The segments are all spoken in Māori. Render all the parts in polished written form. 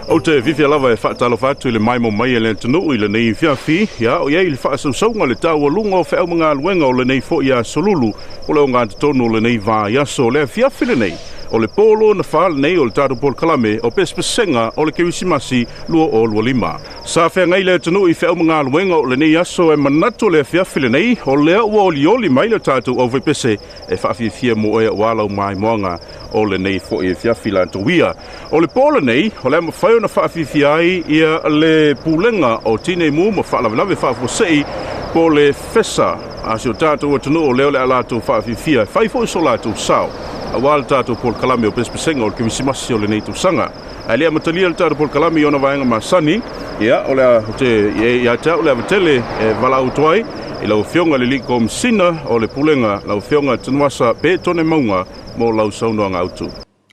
O te vivia lava e whaatalo whātu le maimo mai e le tunu i le nei whiawhi, ia o iei le whaasausonga le tau alunga o whao mga aluenga o le nei fo ia solulu, o le o ngā tonu le nei vā iaso le whiawhi le nei, o le polo na whaal nei o le tātu pol kalame o Pesepesega o le Kerisimasi lua o lua lima. Sa whea ngai le tunu i whao mga aluenga o le nei iaso e manatu le whiawhi le nei, o lea ua oli mai le tātu o vepese e whaafia mo e walau mai moanga o le nei fo i whiawhi la tuia. O le polo nei, o le mawhaio na whaafia ai ia le pulenga o tine mu ma whaalawe whaafosei po le Fesa, a si o tātou o tunu o leo le alātou whaafia, whaifo iso lātou sao, a wāle tātou pol kalame o Pesepesega o le Kerisimasi o le nei tūsanga. A lea matalia le tātou pol kalame i ona vaenga masani, ia o le o le avatele e vala utuai, i lau fionga le liko msina o le pulenga, lau fionga tanuasa pe tone maunga mo lau saunoa ngautu.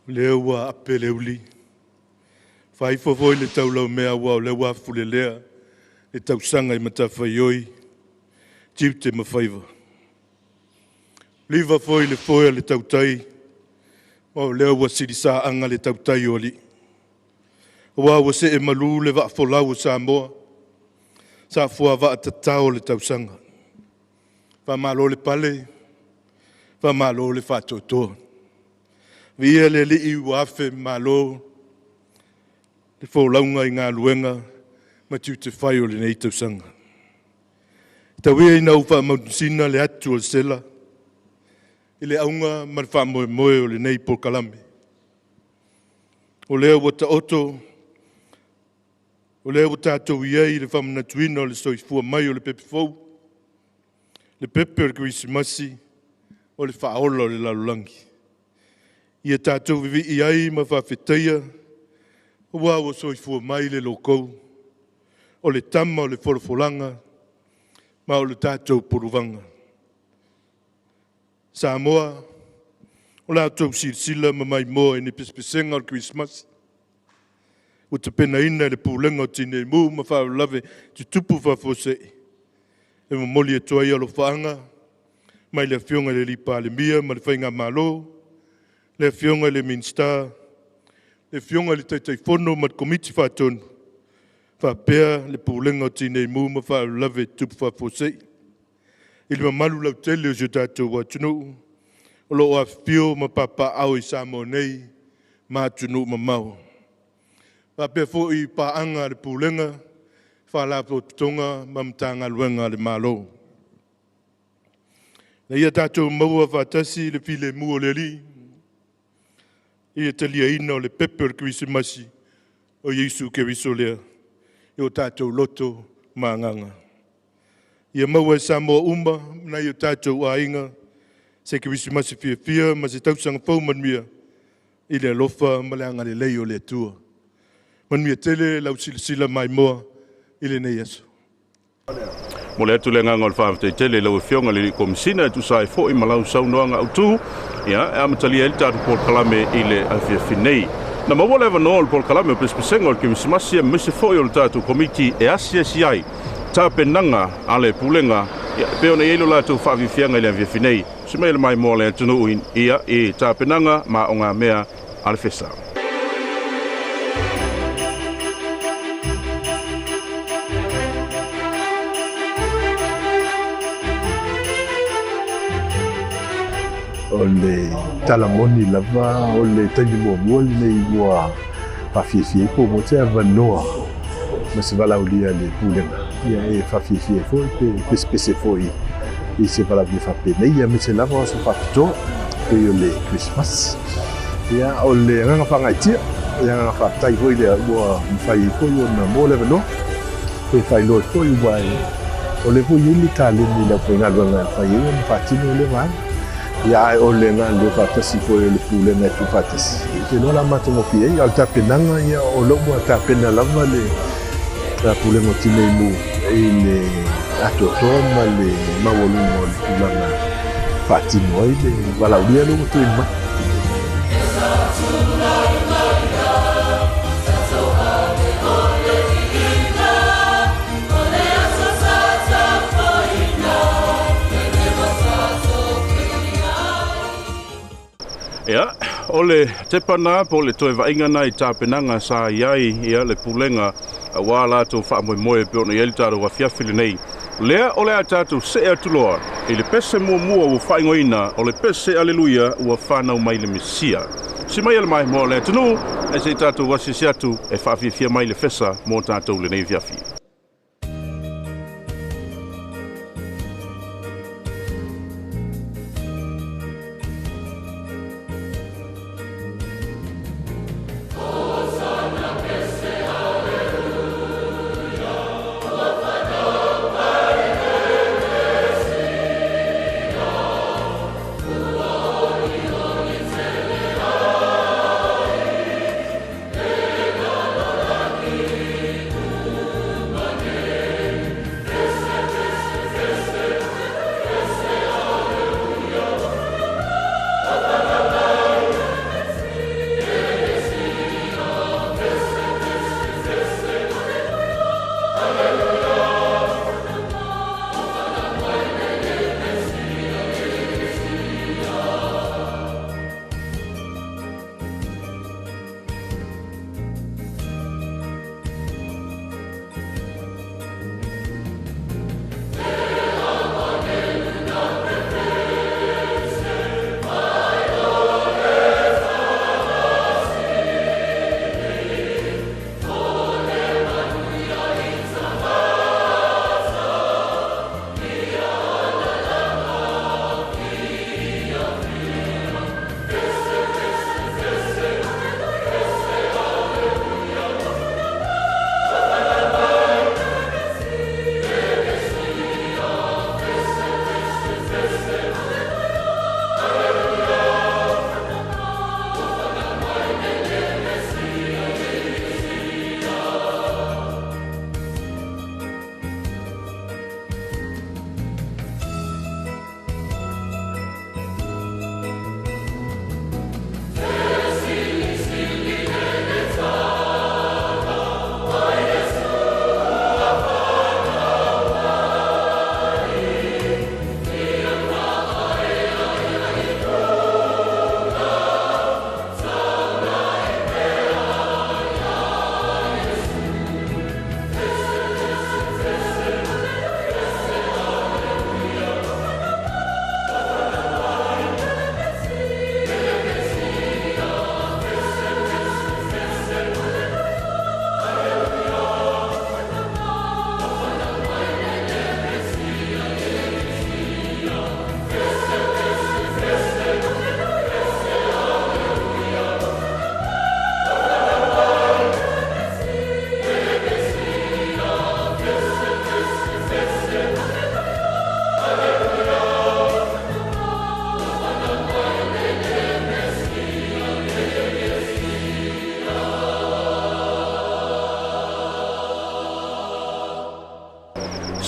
Leo wa ape leuli. Whaifo voi le tau lau mea wau le wafu le lea, le tau sanga i matawhaioi, jiute mawhaiva. Liva foi le foia le tau tai, o leo wa sirisa anga le tau tai oli. Wa wa se e malu le wa folau sa moa, sa fua wa tatao le tau sanga. Wa malo le pale, wa malo le whatotoa. Via le li i wafe malo, le fōlaunga i ngā luenga, ma tiu te whai o le nei tausanga. Tawia i nau wha mautusina le atu o sela, i le aunga ma le wha moe moe o le nei pol kalame. O leo wata oto, o leo wata ato iei le wha manatuina o le soifua mai o le pepe fau, le pepe o le Kerisimasi, o le wha aola o le lalulangi. Ia tātou vivi i ai ma whawhetaia, o wā soifua mai le lokou, o le tama o le wholofolanga, ma o le tātou poruvanga. Samoa, o le tātou sirsila ma mai moa e ne Pesepesega o le Kerisimasi. O te pena ina le pūlenga o tine mu ma whaolave te tupu whafosei. E ma moli e toai alo whaanga, mai le fionga le lipa le mia, ma le whainga malo, le fionga le minsta, le fionga le taitai fono ma komiti whatonu, whapea le pūlenga o tine mu ma whaolave tupu whafosei. I le mamalu lau tele o tātou wa tunu, o lo a fio ma papa au i Samoa nei, ma tunu ma mau. Whapea fo i paanga le pūlenga, whalapo tonga ma mtanga luenga le malo. Na ia tātou maua whatasi le file mua le li, ia talia ina o le pepe o le Kerisimasi o Yesu Keriso lea, i o tātou loto maanganga. Ia maua e Samoa uma, na i o tātou ainga, se Kerisimasi fia ma se tausanga pau manmia, i le alofa ma le anga le lei o le atua. Manmia tele lau sila mai moa, i le nei aso. Mo le atu le nganga o le whaafete tele lau e fionga le komisina e tu sai fo i malau saunoanga autu, ia, e amatalia ele tātou pol kalame i le awhiawhi nei. Na maua lewa noa le pol kalame o Pesepesega o le Kerisimasi e mese fo i o le tātou komiti e asi ai, tā penanga a le pulenga, pe ona ielo lātou whaafhianga i le awhiawhi nei, se mele mai moa le atunu uin ia e tā penanga ma o ngā mea a le Fesa. O le talamoni lava, o le taimi mua nei ua whawhiawhia po mo te awanoa ma se walaulia le pulenga. Ia e whawhiawhia fo i Pesepese fo i se walaulia whapene. Ia me se lava o sa whapitoa pe o le Kerisimasi. Ia o le nganga whangaitia, ia nganga whaptai fo i le ua mwhai fo i o na mo le wanoa. Pe whai loi fo i wai o le fo i ili tāleni la whai ngaluanga whai i o na whatino o le wai. Ia o le ngā leo whatasi fo i o le pulenga tu whatasi. Ke noa la matangopi ei, al tāpenanga ia o lomu a tāpena lava le pulenga o tine imu i le atotoa ma le mawolunga o le pulanga whatino ai le walauria lungo tu ima. Ia, ole te pana po le toe vaingana I tāpenanga sa iai ia le pulenga wā lātou whaamoemoe pe ona ieli tātou wafiafili nei. Lea ole a tātou se atuloa I le pese mua ua whaingoina o le pese aleluia ua whanau mai le Mesia. Si mai ele mai mo le tunu e se tātou wasisi atu e whaafifia mai le Fesa mo tātou le nei viafi.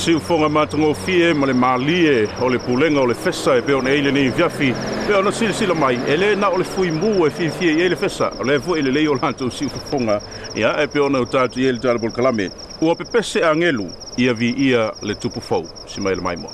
Siufonga matango fie ma le malie o le pulenga o le Fesa e pe ona eile nei viafi pe ona sila mai ele na o le fui mu e fie e le Fesa o le fu ele lei o lanto siufonga ia e pe ona utatu ele tala bol kalame ua pepese angelu ia vi ia le tupu fau si mai le mai mo.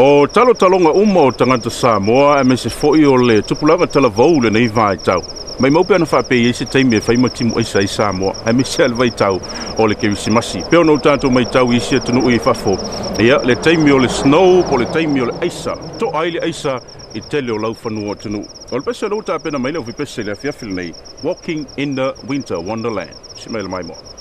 O talonga uma o tangata Samoa e me se fo'i o le tupulanga talavou le nei vai tau. Mai maupe ana whape i se teime whai matimu isa i Samoa e me se alvai tau o le Kerisimasi. Peo no tātou mai tau i sia tunu ui whafo. Ia le teime o le snow po le teime o le aisa. To ai le aisa i tele o lau whanua tunu. O le pese o ta pena mai lau vi pese le fiafil nei. Walking in the Winter Wonderland. Si mai le mai moa.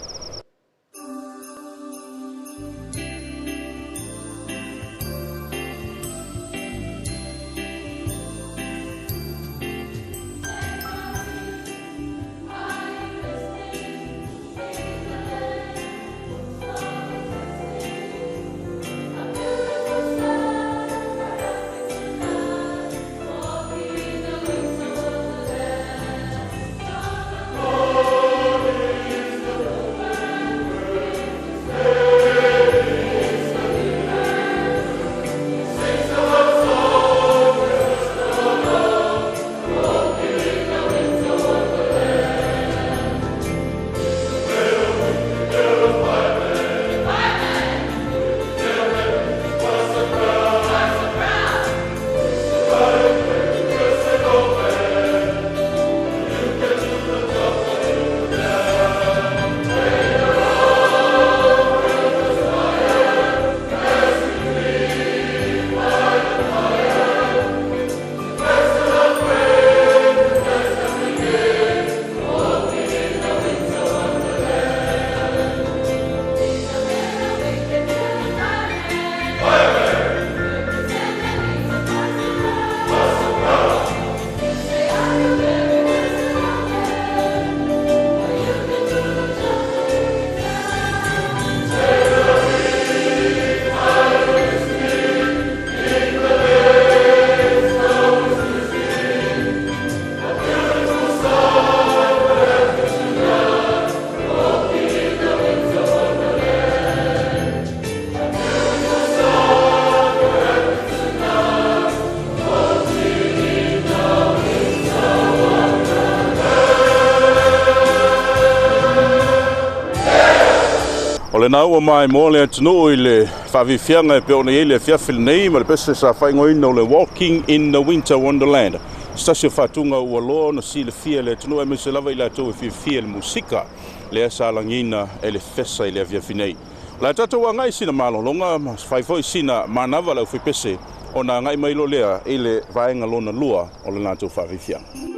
Le nau o mai mo le atunu i le whawhiwhianga e peo nei le fiafil nei ma le pese sa whaingoina o le Walking in the Winter Wonderland. Stasio whatunga ua loa na si le fia le atunu e me se lava i la tau e fia le musika le asa langina e le Fesa i le aviafinei. La tatou a ngai sina malolonga ma whaifoi sina manawa lau whipese o na ngai mailo lea i le vaenga lona lua o le nātou whawhiwhianga.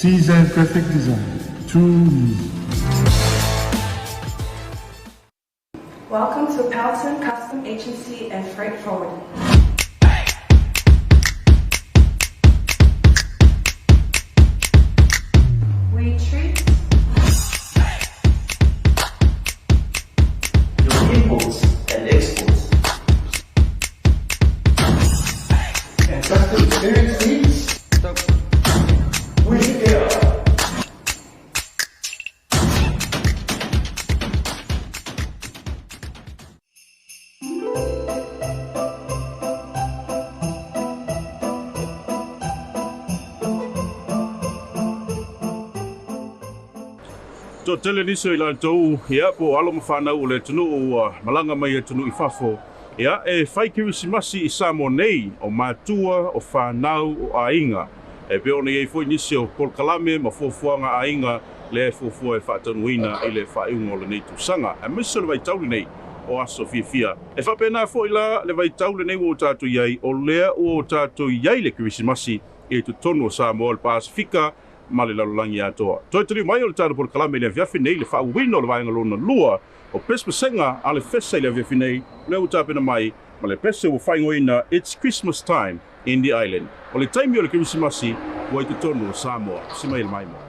Design, perfect design. True. Welcome to Pelton Custom Agency and Freight Forwarding. We treat your imports and exports. And custom experience needs. We care. To tele niso i lantou, ia po alo mawhanau o le tunu o malanga mai e tunu i whafo. Ia e whai Kerisimasi i Samoa nei o mātua o whanau o ainga. E peo nei e fwoi nisi o polkalame ma fuafuanga ainga le e fuafua e whaatanuina i le whaiunga o le nei tusanga. E miso le vai tauli nei o aso fia. E whapena fwoi la le vai tauli nei o tātou iai o lea o tātou iai le Kerisimasi e tu tonu o Samoa o le Pasifika ma le lalulangi atoa. Toi tari mai o le tātou polkalame le aviafi nei le whauwina o le vaenga lona lua o Pesepesega a le Fesa i le aviafi nei le o tāpena mai ma le pese o whaingoina It's Christmas Time in the island. O le taimi o le Kerisimasi, ua i te tonu o Samoa. Sima i le maimo.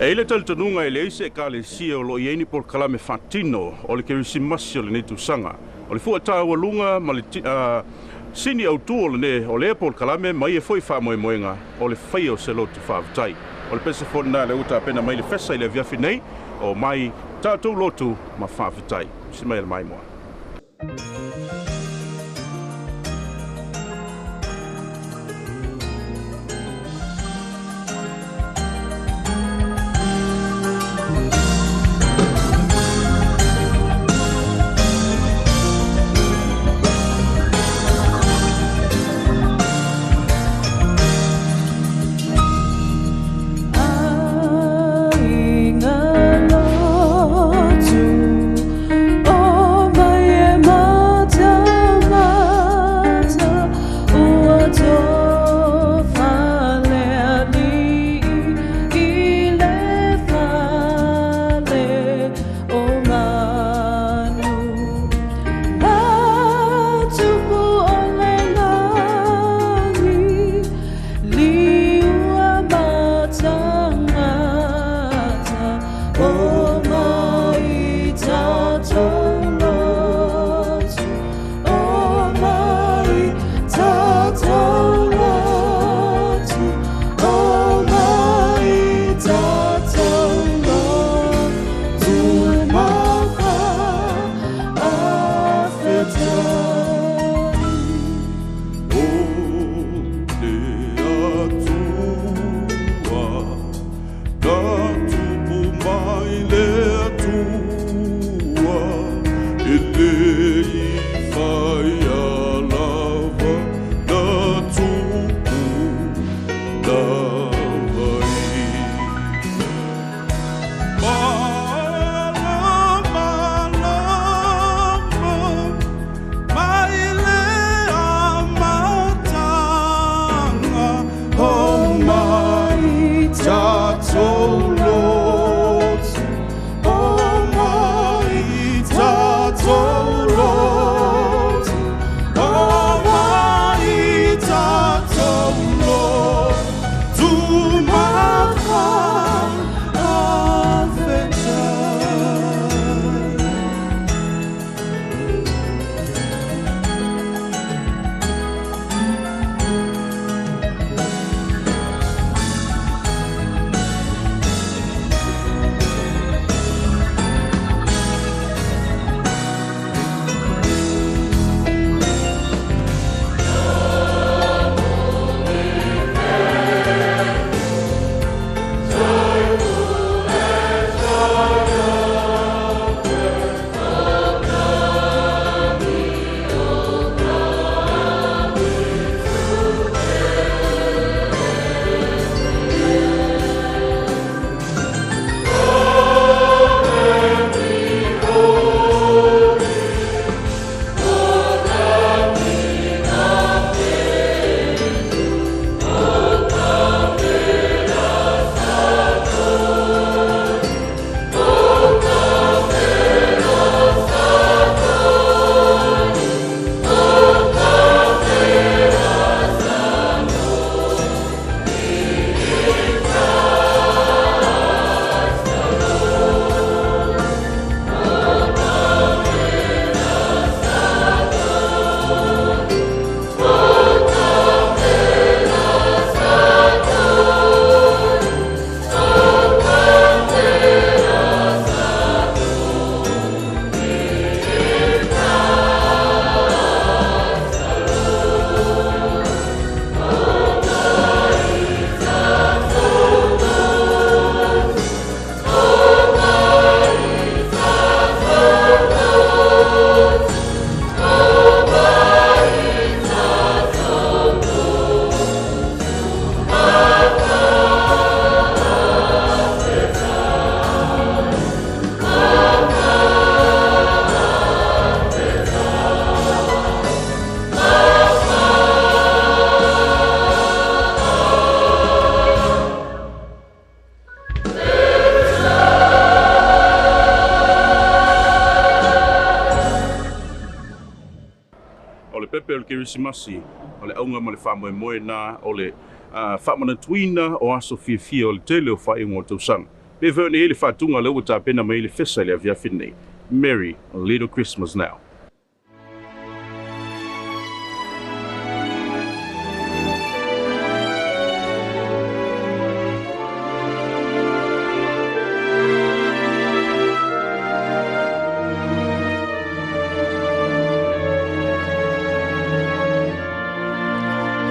E ile taltanunga e le ise ka le sia o lo ieni por kalame fatino o le Kerisimasi o le netusanga. O le fua tawa lunga ma le sini au tu o le ne o le por kalame mai e foi fa moenga o le fai o se lotu whaaftai. O le pese fona le uta pena mai le Fesa i le viafi nei o mai tātou lotu ma whaaftai. Si mai le mai moa. Oh, my pepe o le Kerisimasi, o le aunga ma le whamoe na, o le whamana tuina o aso fia o le tele o whae ngō tausanga. Pe verne e le whatunga leo ta pena mai le Fesa le avia whinnei. Merry a Little Christmas now.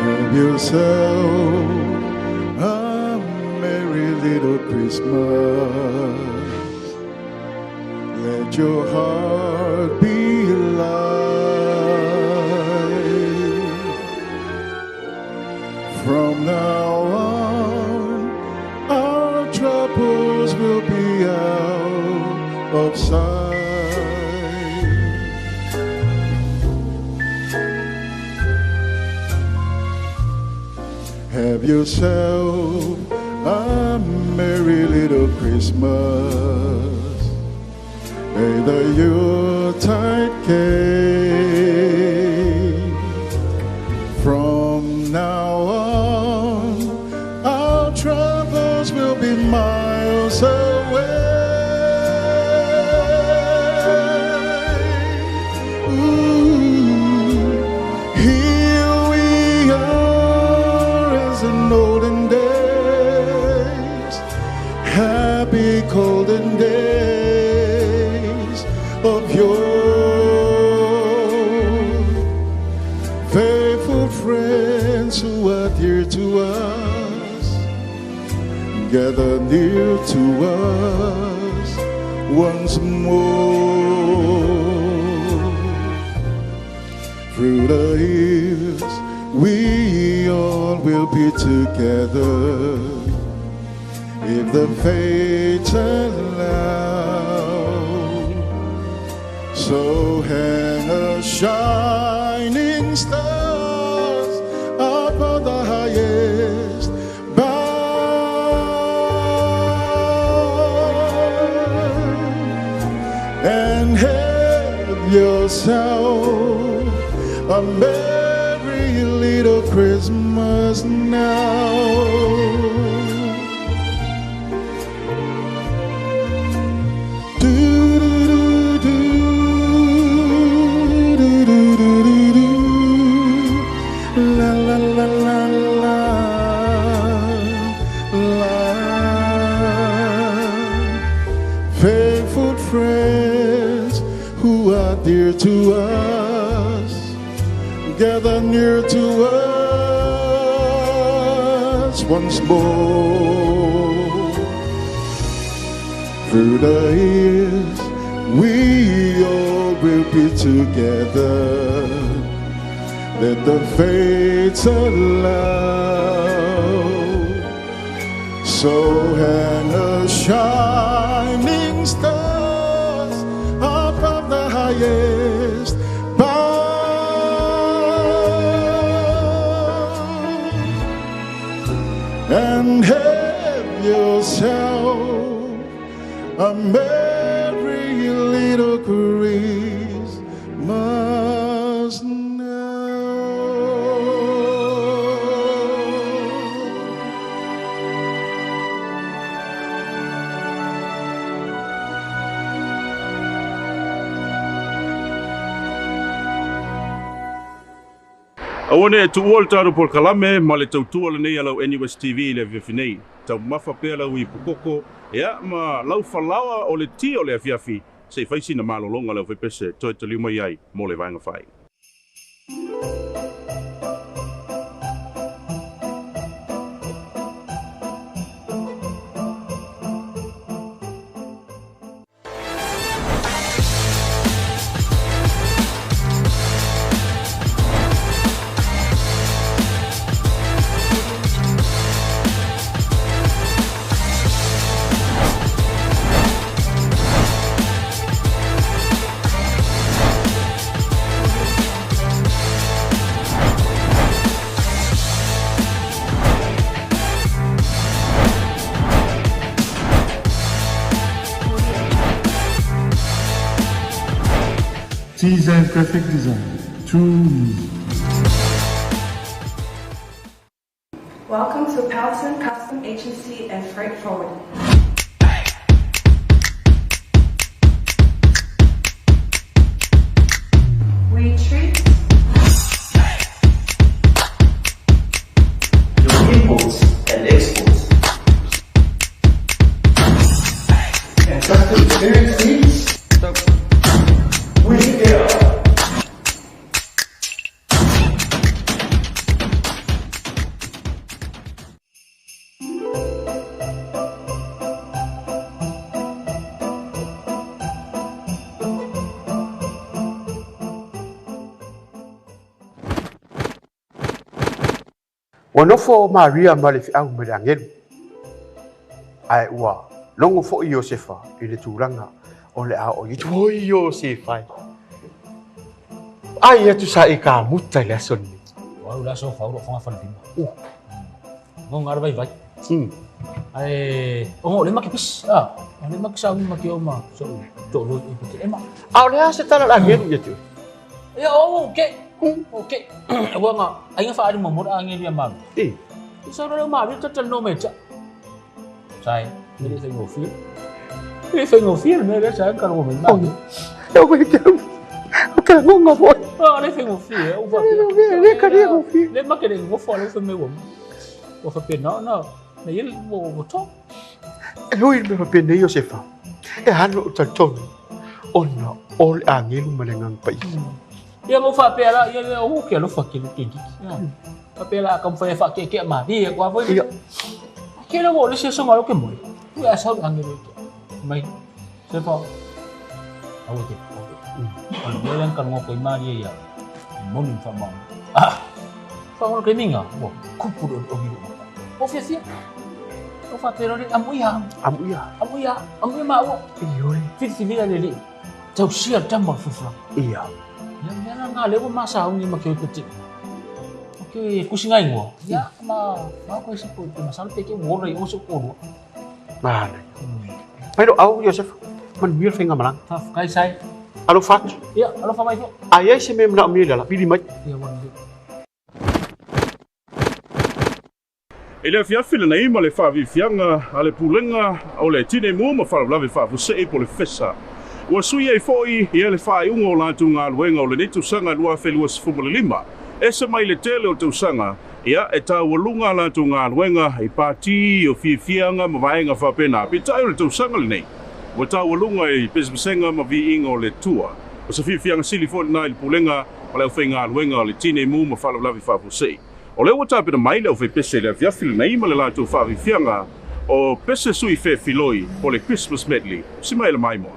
Have yourself a merry little Christmas. Let your heart be light. From now on, our troubles will be out of sight. Have yourself a merry little Christmas. May the Yuletide came. From now on, our troubles will be miles away. Ooh, here we are as in olden days, happy golden days of yore. Faithful friends who are dear to us, gather near to us once more. Through the years, we all will be together, if the fates allow. So hang a shining stars upon the highest bough. yourself a merry little Christmas now. La la la la la la. Faithful friends who are dear to us, gather near to us once more. Through the years, we all will be together. Let the fates allow. So hang a shining stars above the highest bound, and have yourself a merry little Christmas now. Awane tu ol taru por kalame ma le tautua le nei alau NUS TV le viafinei. Tau mafa pea lau I pukoko ea ma lau falawa o le ti o le afiafi se faisi na malolonga lau fepese toi taliu mai ai mo le vanga fai. Design graphic design. 2 Welcome to Pelton Custom Agency and Freight Forwarding. We treat your imports and exports, and customer experience needs. we care. Onofo Maria Malefi au medangelu. Ai ua longo fo Josefa I le turanga o le a o I tu Josefa. Ai atu sa I ka muta le sonni. Wau la so fau fa fa limba. Ngong ngar vai vai. Ai o le makipis le maksa un makioma so to ro I puti ema. Au le asa tala la ngelu yetu. Ya okay. Okay. Wa nga ai nga fa ari mo mor angin dia mam. So ro ma bi to no mecha. Sai, ni se ngofir. Ni se ngofir me le sa kan mo men ma. Eu vou que eu não vou. Le se ngofir, o va. Le kare ngofir. Le ma ke ngo fo le se me wo. O fa pe no. Ne yel mo to. Lui me fa pende Josefa. E hanu taton. Ona ol angelu malengang pai. Dia mo fa pe la ye o ke lo fa ke ke. Fa pe la kam fa ke ma dia kwa voi. Ke lo le se so ngalo ke mo. Tu asa angelu. Mai. Se fa. Awu ke. Kalau dia yang kan ngopo ima dia ya. Mo min fa ma. Fa ngolo ke minga. Bo, kupu do ogi do. Ofisia. O fa pero ni amuya ma wo. Iyo. Fiti vila leli. Tau sia tamba fufa. Iya. Yang nga lewo masa ni makyo kuti. Okay, kusingai ngo. Ya ma ko isi ko masal peke wo rai o so ko. Mana. Pero au Joseph, man wir finga malang. Ta kai sai. Alo fatu. Ia, alo fa mai fo. Ai se me mna mi la pili mai. Ia wan. Ele fia fila nei ma le whaawiwhianga a le pulenga o le tine mua ma whaalawe whaafusei po le Fesa. Ua sui ei foi i ele whaaiunga o lātu ngā luenga o le netu sanga lua whelua sifumule lima. E se mai le tele o tau sanga, ia e tā walunga lātu ngā luenga i pāti o whiwhianga ma vaenga whapena. Pitai o le tau sanga le nei. Ua tā walunga i Pesepesega ma vi inga o le tua. O sa whiwhianga sili fo nai le pulenga ma leo whai ngā luenga o le tine mua ma whaalawe whaafusei. O leo tāpena mai leo whai pese le whiawhila nei ma le lātu whaawhiwhianga o pese sui whai filoi po le Christmas medley. Si mai le mai moa.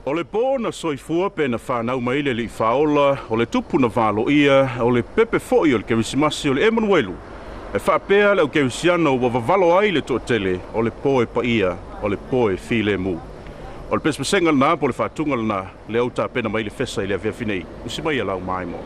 O le po na soifua pe na whanau mai le li whaola, o le tupu na walo ia, o le pepe foi o le Kerisimasi o le Emanuelu. E whaapea leo Kerisiano wa vavalo ai le to tele o le poe paia o le poe file mu. O le Pesepesega na po le whaatunga na le au ta pena mai le Fesa i le avea finei. Usi mai alau mai mo.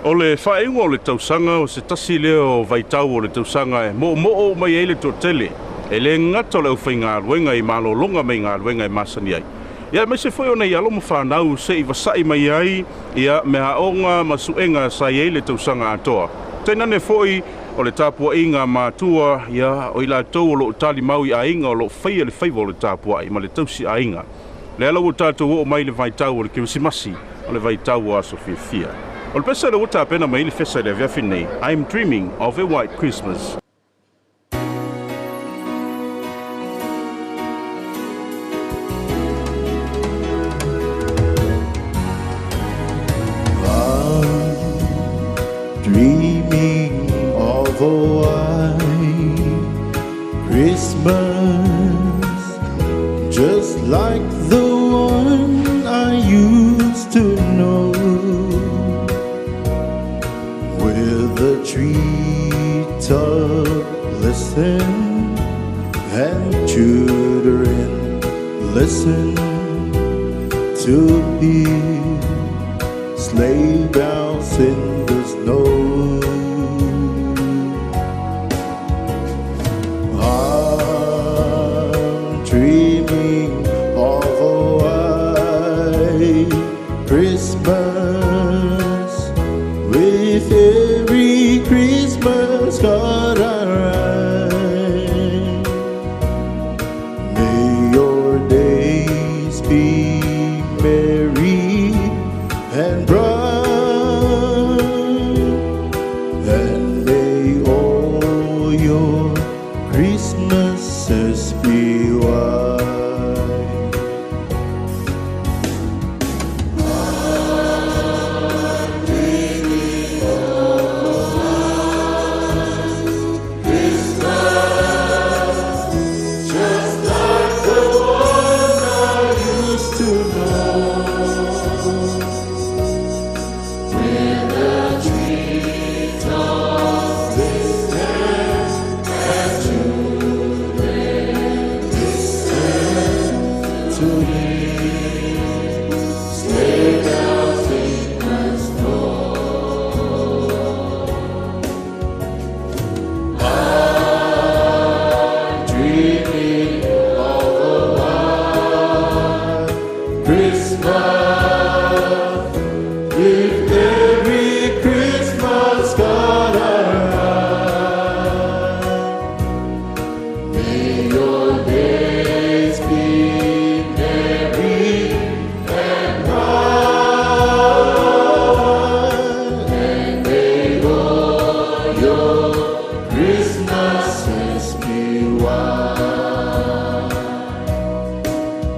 O le whaenga o le tausanga o se tasi leo vaitau o le tausanga e mo o mai e le totele. E le ngata leo whai ngā ruenga i malo longa mai ngā ruenga i masani ai. Ia me se whai o nei alo mo whanau se i wasai mai ai ia me haonga masuenga sa i le tausanga atoa. Tena ne foi o le tapua inga mātua ia o i la tau o lo tali mau i a inga o lo whai le whai o le tapua i ma le tausi a inga. Le ala o tātou o mai le vaitau o le Kerisimasi o le vaitau o aso fia. O le pesa le uta pena mai le Fesa le vea finei. I'm dreaming of a white Christmas. Dreaming of a white Christmas, just like the one I used to know, where the treetop listen and children listen to hear sleigh bells in the snow. I'm dreaming of a white Christmas, with every Christmas card I write. May your days be merry and bright, and may all your Christmases be white. Just like the one I used to know, where the treetops listen and children listen to hear sleigh bells in the snow. I'm dreaming of a white Christmas, with every Christmas card I write. May your days be merry and bright, and may all your Christmases be white.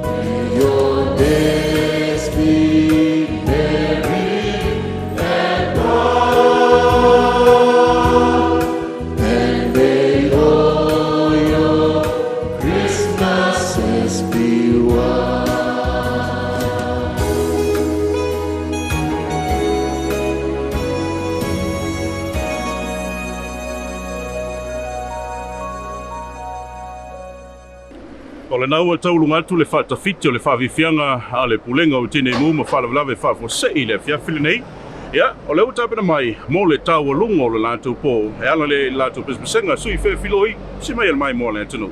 May your days be merry and bright, and may all your Christmases be white. O le nau taulunga atu le whaatawhiti o le whaawiwhianga a le pulenga o tēnei mū ma whalawalawe whaafosei le whiawhili nei. Ia, o le utapena mai, mō le tau alunga o le lātou pō, e ala le lātou Pesepesega, sui whewhiloi, si mai al mai mō le atunu.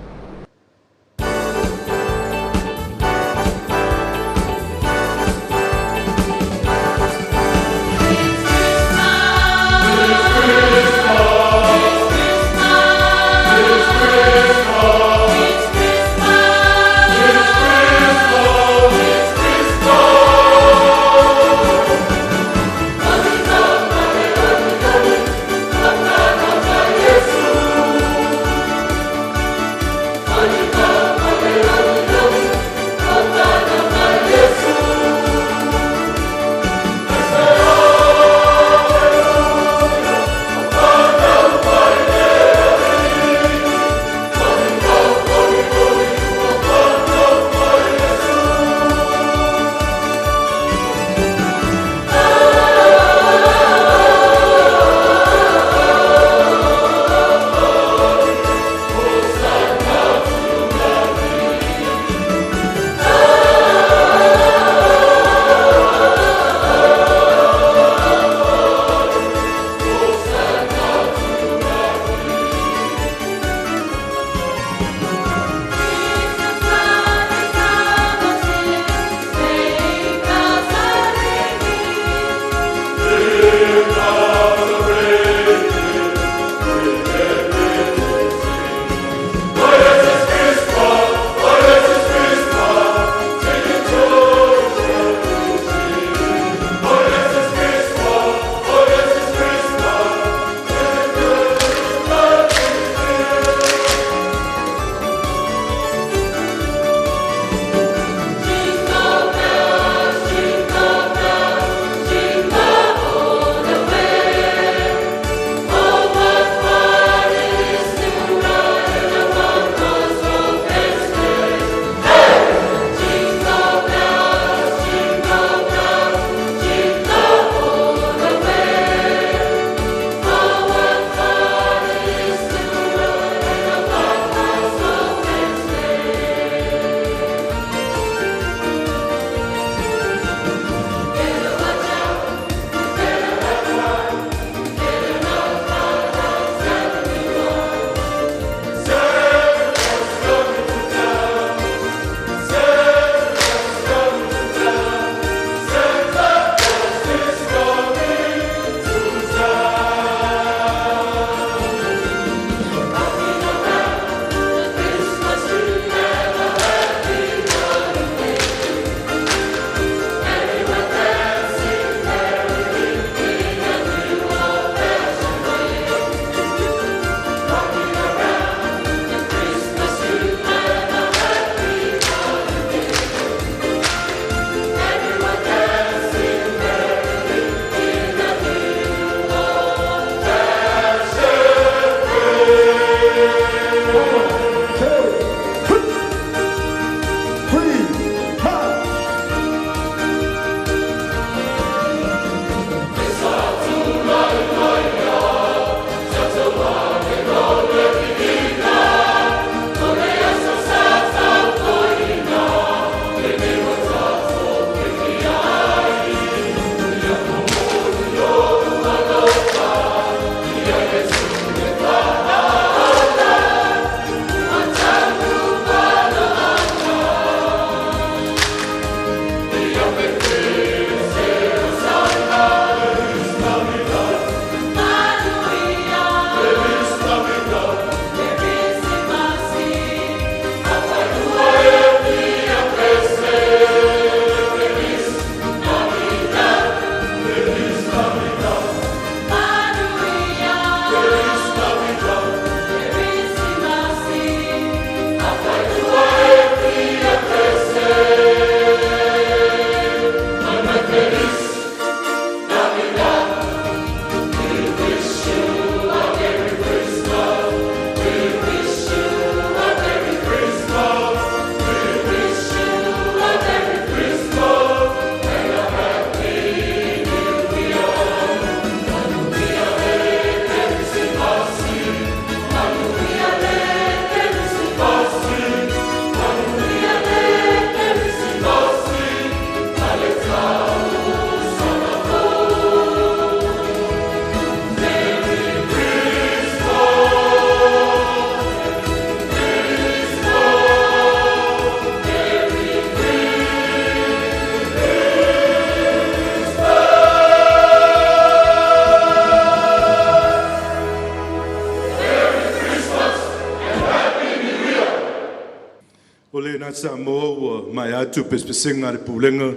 O le na Samoa ua mai atu Pesepesega le pulenga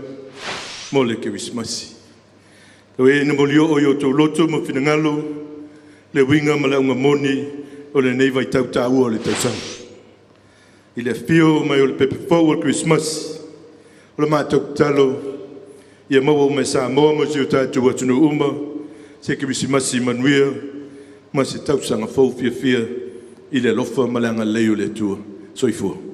mo le Kerisimasi. O e na molio o yo tau loto ma finangalo le winga ma le unga moni o le nei vai tau o le tausanga. I le fio mai o le pepefou o le Kerisimasi o le mātou talo ia maua o mai Samoa mo si o tātou atunu uma se Kerisimasi manuia ma se tausanga fou fia i le lofa ma le anga leo le tua. Soifua.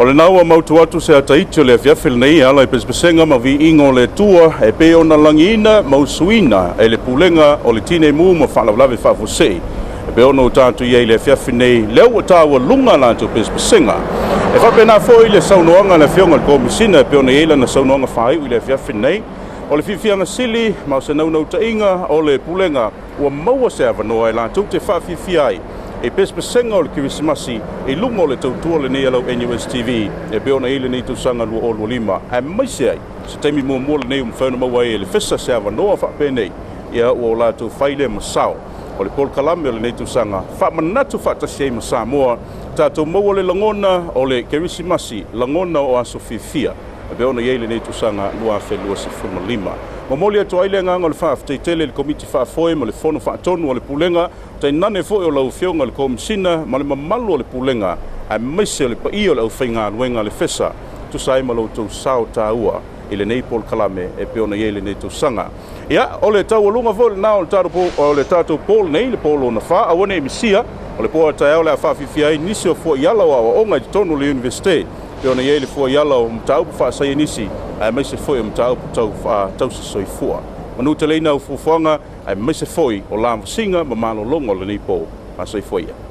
O le naua mautu atu se ataiti o le afiafil nei ala i Pesepesega ma vi ingo le tua e pe ona langiina mausuina e le pulenga o le tine mu ma whalaulawe whafosei. E pe ona o tātu iei le afiafil nei leo o tāua lunga lanto Pesepesega. E whapena fo i le saunoanga le fionga le komisina e pe ona iela na saunoanga whai i le afiafil nei. O le fifianga sili ma o se naunau tainga o le pulenga ua maua se avanoa e lanto te whafifiai. E Pesepesega o le Kerisimasi e lunga o le tautua le nei alau NUS TV e beona ile nei tusanga lua o lua lima e maise ai se taimi mua le nei umwhauna maua e le Fesa se avanoa whapene ia ua o lātou whaile masao o le Paul Kalame o le nei tusanga whamanatu whatasi ei masa moa tātou maua le langona o le Kerisimasi langona o aso fifia e beona ile nei tusanga lua afe lua se fuma lima Mamoli atu aile nganga le whaafteitele le komiti whaafoe ma le fono whaatonu o le pulenga tai nane fo o lau fionga le komisina ma le mamalu o le pulenga a maise o le pai o le au whainga luenga le Fesa tu sai ma lau tau sao tāua i le nei Paul Kalame e peona i le nei tau sanga. Ia, o le tau alunga fo le nao o le tātou Paul nei le Paul o na wha awane e misia o le poa tai au le a whaafifiai nisi o fo iala o onga i tonu le universite peona i le fo iala o mtau pa whaasai nisi ai mai se foi mtau tau se soifua. Manu te leina u fufuanga ai mai se foi o la singa ma malo longo le nipo a soifua.